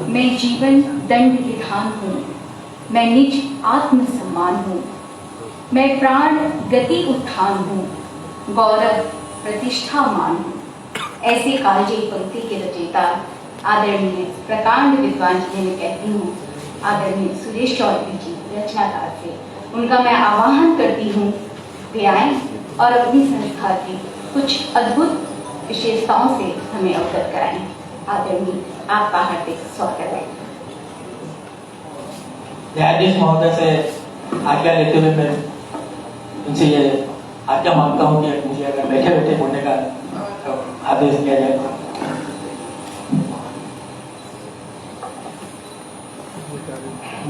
मैं जीवन दंड विधान हूँ, मैं निज आत्मसम्मान हूँ, मैं प्राण गति उत्थान हूँ, गौरव प्रतिष्ठा मान हूँ। ऐसे कालजयी पंक्ति के रचयिता आदरणीय प्रकांड विद्वान जी मैं कहती हूँ, आदरणीय सुरेश चौधरी जी रचनाकार से उनका मैं आह्वान करती हूँ वे आएं और अपनी संस्था की कुछ अद्भुत विशेषताओं से हमें अवगत कराएं। आदरणीय आपका हार्दिक स्वागत है। न्यायाधीश महोदय से आज्ञा लेते हुए मैं उनसे ये आज्ञा मांगता हूँ कि मुझे अगर बैठे बैठे बोलने का आदेश दिया जाए।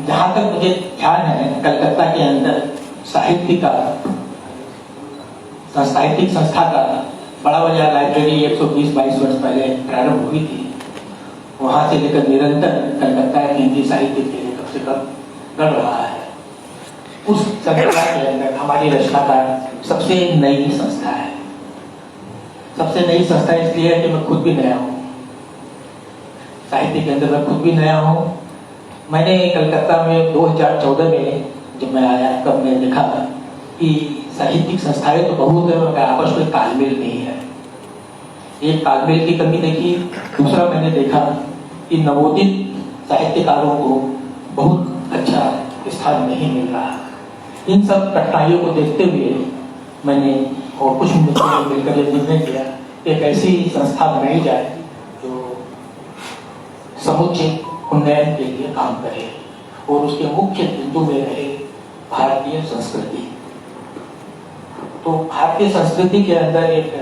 जहाँ तक मुझे ध्यान है, कलकत्ता के अंदर साहित्यिक संस्था का बड़ा बाजार लाइब्रेरी 120-22 वर्ष पहले प्रारंभ हुई थी। वहां से लेकर निरंतर कलकत्ता के हिंदी साहित्य के लिए कम से कम कर रहा है। उस संस्था के अंदर हमारी रचनाकार सबसे नई संस्था है। सबसे नई संस्था इसलिए है कि मैं खुद भी नया हूँ साहित्य के अंदर, मैं खुद भी नया हूँ। मैंने कलकत्ता में 2014 में जब मैं आया तब मैंने देखा कि साहित्यिक संस्थाएं तो बहुत है मगर आपस में तालमेल नहीं है। एक तालमेल की कमी देखी। दूसरा मैंने देखा कि नवोदित साहित्यकारों को बहुत अच्छा स्थान नहीं मिल रहा। इन सब कठिनाइयों को देखते हुए मैंने और कुछ मित्रों ने मिलकर यह निर्णय किया कि एक ऐसी संस्था बनाई जाए जो समुचित उन्नयन के लिए काम करे और उसके मुख्य बिंदु में रहे भारतीय संस्कृति। तो भारतीय संस्कृति के अंदर एक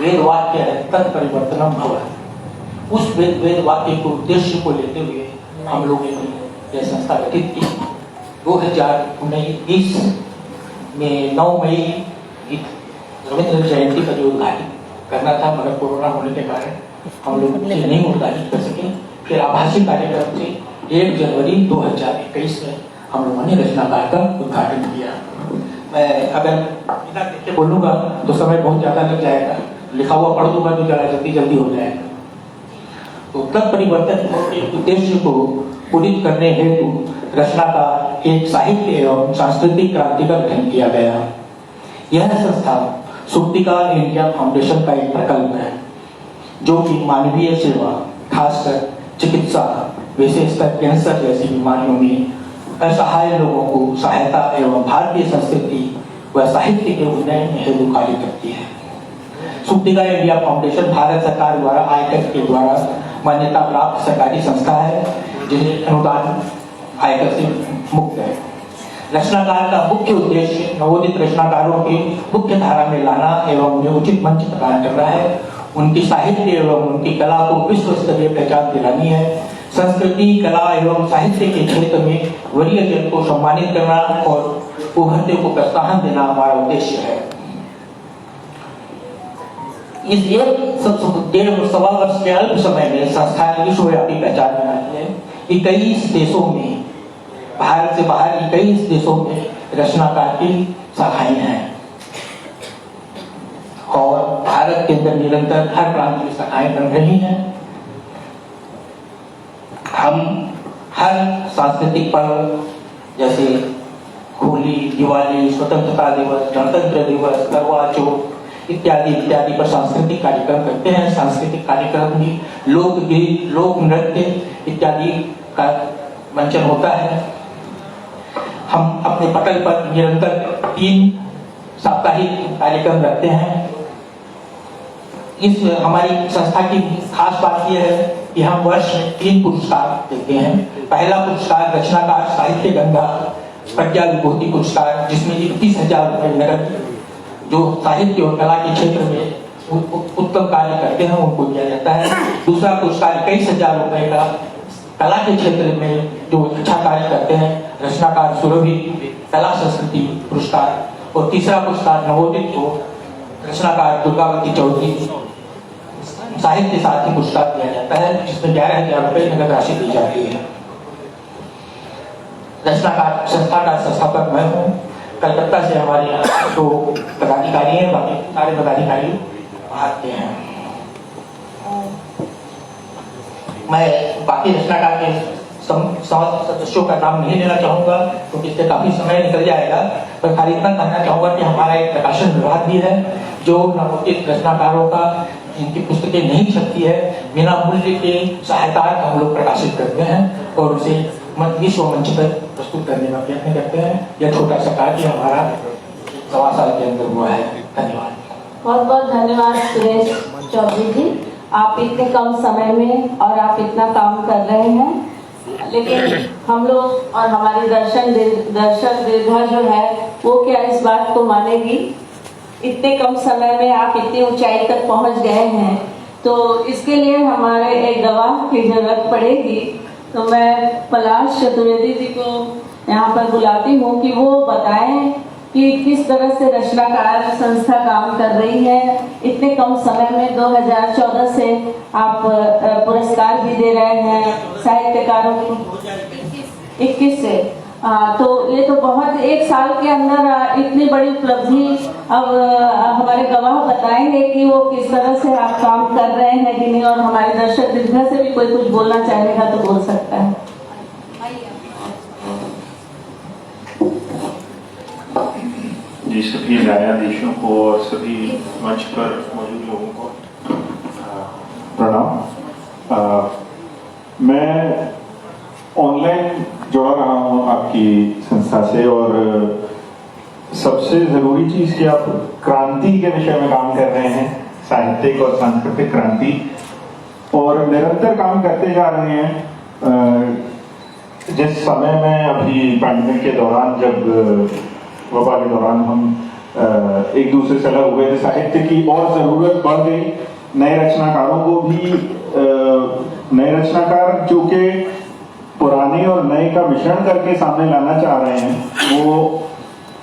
वेद वाक्य है, तत्परिवर्तनम भव। उस वेद वाक्य को उद्देश्य को लेते हुए हम लोगों ने यह संस्था गठित की। 2019 में 9 मई रविंद्र जयंती का जो उद्घाटन करना था मगर कोरोना होने के कारण हम लोग नहीं उद्घाटित कर सके। फिर आभासी कार्यक्रम से 1 जनवरी 2021 में हम लोगों ने रचनाकार का उद्घाटन किया। मैं अगर बिना देख के बोलूंगा तो समय बहुत ज्यादा लग जाएगा, लिखा हुआ पढ़ दूंगा तो जरा जल्दी हो जाएगा। तो तत्परिवर्तन के उद्देश्य को पूरी करने हेतु रचनाकार एक साहित्य एवं सांस्कृतिक क्रांति का गठन किया गया। यह संस्था सुप्तिका इंडिया फाउंडेशन का एक प्रकल्प है जो कि मानवीय सेवा, खासकर चिकित्सा, विशेषकर कैंसर जैसी बीमारियों में असहाय लोगों को सहायता एवं भारतीय संस्कृति व साहित्य के उन्नयन हेतु कार्य करती है। सुप्तिका इंडिया फाउंडेशन भारत सरकार द्वारा आयकर के द्वारा मान्यता प्राप्त सरकारी संस्था है जिन्हें अनुदान आयकर से मुक्त है। रचनाकार का मुख्य उद्देश्य नवोदित रचनाकारों की मुख्य धारा में लाना एवं उन्हें उचित मंच प्रदान करना है। उनकी साहित्य एवं उनकी कला को विश्व स्तरीय पहचान दिलानी है। संस्कृति, कला एवं साहित्य के क्षेत्र में वरीय जन को सम्मानित करना और उभरते को प्रोत्साहन देना हमारा उद्देश्य है। इस 1.5 वर्ष के अल्प समय में संस्था ने विश्वव्यापी पहचान बनाई है। 21 देशों में, भारत से बाहर 21 देशों में रचनाकार की शाखाएं हैं और भारत के अंदर निरंतर हर प्रांत में शाखाएं बन रही हैं। हम हर सांस्कृतिक पर्व जैसे होली, दिवाली, स्वतंत्रता दिवस, गणतंत्र दिवस, करवा चौथ इत्यादि पर सांस्कृतिक कार्यक्रम करते हैं। सांस्कृतिक कार्यक्रम में लोकगीत, लोक नृत्य इत्यादि का मंचन होता है। हम अपने पटल पर निरंतर 3 साप्ताहिक कार्यक्रम रखते हैं। इस हमारी संस्था की खास बात यह है कि हम वर्ष में 3 पुरस्कार देते हैं। पहला पुरस्कार रचनाकार साहित्य गंगा प्रज्ञा विभूति पुरस्कार, जिसमें 31,000 रुपए नगद जो साहित्य और कला के क्षेत्र में उत्तम कार्य करते हैं उनको दिया जाता है। दूसरा पुरस्कार 21,000 रुपए का कला के क्षेत्र में जो अच्छा कार्य करते हैं रचनाकार सुरभि कला संस्कृति पुरस्कार, और तीसरा पुरस्कार नवोदित को रचनाकार दुर्गावती चौधरी साहित्य साथी पुरस्कार दिया जाता है जिसमें 11,000 रुपए नगद राशि दी जाती है। रचनाकार संस्था का संस्थापक मैं हूँ। कलकत्ता से हमारे यहाँ 2 पदाधिकारी हैं, बाकी सारे पदाधिकारी बाहर के हैं। मैं बाकी रचनाकार के सदस्यों का नाम नहीं लेना चाहूँगा क्योंकि इससे काफ़ी समय निकल जाएगा, पर खाली इतना कहना चाहूँगा कि हमारा एक प्रकाशन विभाग भी है जो नवोदित रचनाकारों का इनकी पुस्तकें नहीं छपती है, बिना मूल्य के सहायता हम लोग प्रकाशित करते हैं और उसे विश्व मंच पर प्रस्तुत करने का प्रयत्न करते हैं। यह छोटा सा कार्य हमारा 1.25 साल के अंदर हुआ है। धन्यवाद। बहुत बहुत धन्यवाद सुरेश चौधरी जी, आप इतने कम समय में और आप इतना काम कर रहे हैं, लेकिन हम लोग और हमारी दर्शक दीर्घा जो है वो क्या इस बात को मानेगी, इतने कम समय में आप इतनी ऊंचाई तक पहुंच गए हैं, तो इसके लिए हमारे एक गवाह की जरूरत पड़ेगी। तो मैं पलाश चतुर्वेदी जी को यहाँ पर बुलाती हूँ कि वो बताएं कि किस तरह से रचनाकार संस्था काम कर रही है। इतने कम समय में 2014 से आप पुरस्कार भी दे रहे हैं साहित्यकारों को 21 से। तो ये तो बहुत, एक साल के अंदर इतनी बड़ी उपलब्धि। अब हमारे गवाह बताएंगे कि वो किस तरह से आप काम कर रहे हैं कि नहीं, और हमारे दर्शक दीर्घा से भी कोई कुछ बोलना चाहेगा तो बोल सकता है। जी, सभी न्यायाधीशों को और सभी मंच पर मौजूद लोगों को प्रणाम। मैं ऑनलाइन जुड़ा रहा हूँ आपकी संस्था से, और सबसे ज़रूरी चीज़ कि आप क्रांति के विषय में काम कर रहे हैं, साहित्यिक और सांस्कृतिक क्रांति, और निरंतर काम करते जा रहे हैं। जिस समय में अभी पैंडेमिक के दौरान, जब वबा के दौरान हम एक दूसरे से अलग हुए थे, साहित्य की और ज़रूरत बढ़ गई। नए रचनाकारों को भी, नए रचनाकार जो कि पुराने और नए का मिश्रण करके सामने लाना चाह रहे हैं, वो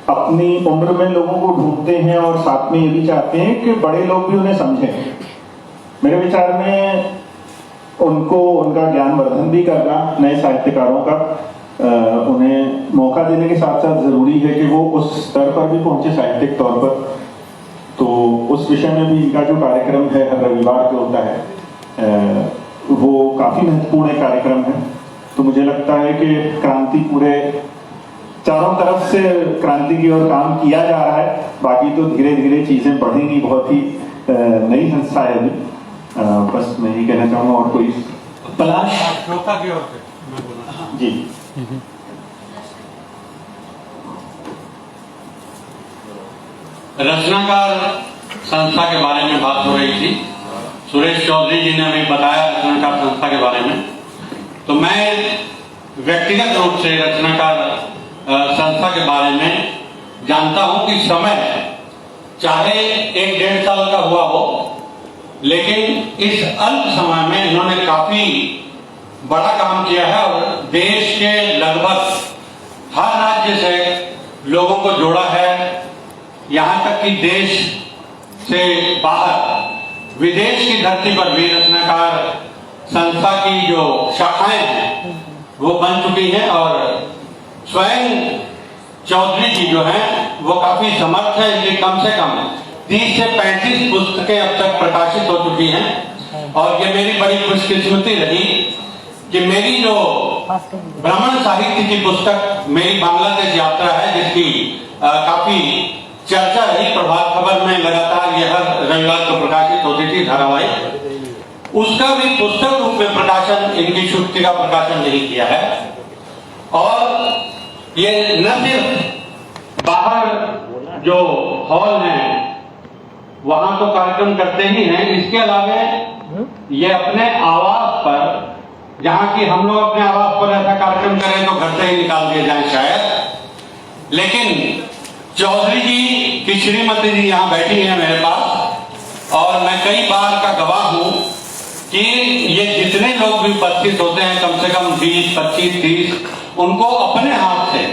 अपनी उम्र में लोगों को ढूंढते हैं और साथ में ये भी चाहते हैं कि बड़े लोग भी उन्हें समझें। मेरे विचार में उनको, उनका ज्ञानवर्धन भी करना, नए साहित्यकारों का उन्हें मौका देने के साथ साथ जरूरी है कि वो उस स्तर पर भी पहुंचे साहित्यिक तौर पर। तो उस विषय में भी इनका जो कार्यक्रम है, हर रविवार जो होता है, वो काफी महत्वपूर्ण कार्यक्रम है। तो मुझे लगता है कि क्रांति, पूरे चारों तरफ से क्रांति की ओर काम किया जा रहा है। बाकी तो धीरे धीरे चीजें बढ़ेंगी, बहुत ही नई संस्था है अभी। बस मैं यही कहना चाहूँगा। और कोई पलाश की ओर से जी। रचनाकार संस्था के बारे में बात हो रही थी। सुरेश चौधरी जी ने अभी बताया रचनाकार संस्था के बारे में। तो मैं व्यक्तिगत रूप से रचनाकार संस्था के बारे में जानता हूं कि समय चाहे 1-1.5 साल का हुआ हो, लेकिन इस अल्प समय में इन्होंने काफी बड़ा काम किया है और देश के लगभग हर राज्य से लोगों को जोड़ा है। यहाँ तक कि देश से बाहर, विदेश की धरती पर भी रचनाकार संस्था की जो शाखाएं हैं वो बन चुकी हैं। और स्वयं चौधरी जी जो हैं वो काफी समर्थ है, इसलिए कम से कम 30 से 35 पुस्तकें अब तक प्रकाशित हो चुकी हैं। और ये मेरी बड़ी खुशकिस्मती रही कि मेरी जो ब्राह्मण साहित्य की पुस्तक मेरी बांग्लादेश यात्रा है, जिसकी काफी चर्चा रही, प्रभात खबर में लगातार यह हर रविवार को प्रकाशित होती थी धारावाहिक, उसका भी पुस्तक रूप में प्रकाशन, इनकी शुक्ति का प्रकाशन नहीं किया है। और ये न सिर्फ बाहर जो हॉल हैं वहां तो कार्यक्रम करते ही हैं, इसके अलावा ये अपने आवास पर, जहां की हम लोग अपने आवास पर ऐसा कार्यक्रम करें तो घर से ही निकाल दिए जाए शायद, लेकिन चौधरी जी की श्रीमती जी यहाँ बैठी हैं मेरे पास, और मैं कई बार का गवाह हूं कि ये जितने लोग भी उपस्थित होते हैं, कम से कम 20, 25, 30, उनको अपने हाथ से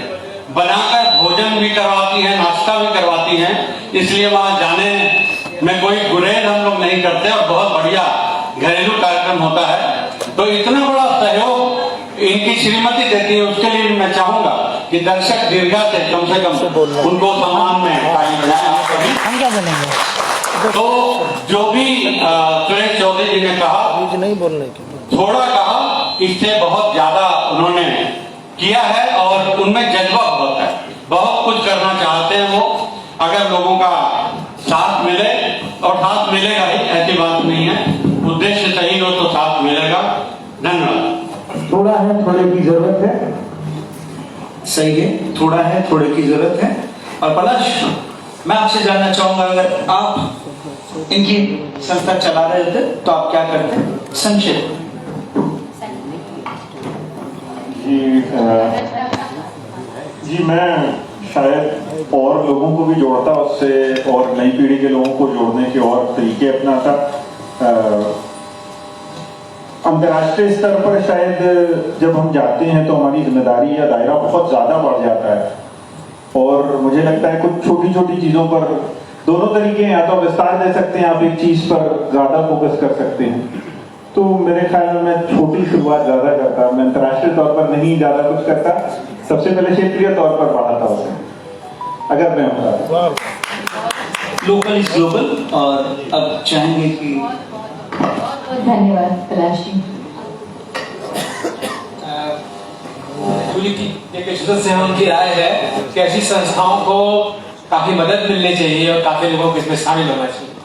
बनाकर भोजन भी करवाती हैं, नाश्ता भी करवाती हैं। इसलिए वहां जाने में कोई गुरेज हम लोग नहीं करते और बहुत बढ़िया घरेलू कार्यक्रम होता है। तो इतना बड़ा सहयोग इनकी श्रीमती देती है, उसके लिए मैं चाहूंगा कि दर्शक दीर्घा से कम उनको सम्मान में कायम बनाएं। हम क्या बोलेंगे? तो जो भी सुरेश चौधरी जी ने कहा, नहीं बोलने की थोड़ा कहा, इससे बहुत ज्यादा उन्होंने किया है और उनमें जज्बा बहुत है, बहुत कुछ करना चाहते हैं वो। अगर लोगों का साथ मिले, और साथ मिलेगा ही, ऐसी बात नहीं है, उद्देश्य सही हो तो साथ मिलेगा। धन्यवाद। थोड़ा है, थोड़े की जरूरत है। सही है, थोड़ा है, थोड़े की जरूरत है। और पलाश, मैं आपसे जानना चाहूंगा, अगर आप इनकी संस्था चला रहे थे तो आप क्या करते? संक्षेप। जी मैं शायद और लोगों को भी जोड़ता उससे, और नई पीढ़ी के लोगों को जोड़ने के और तरीके अपनाता। अंतर्राष्ट्रीय स्तर पर शायद जब हम जाते हैं तो हमारी जिम्मेदारी या दायरा बहुत ज़्यादा बढ़ जाता है, और मुझे लगता है कुछ छोटी छोटी चीज़ों पर दोनों तरीके हैं, या तो विस्तार दे सकते हैं, आप एक चीज़ पर ज़्यादा फोकस कर सकते हैं। तो मेरे ख्याल में मैं छोटी शुरुआत ज़्यादा करता, मैं अंतर्राष्ट्रीय तौर पर नहीं ज़्यादा कुछ करता, सबसे पहले क्षेत्रीय तौर पर बढ़ाता उसे, अगर मैं होता। Local is global. और अब चाहेंगे कि धन्यवाद पलाश जी। एक सदस्य हैं, उनकी राय है कि ऐसी संस्थाओं को काफी मदद मिलनी चाहिए और काफी लोगों को इसमें शामिल होना चाहिए।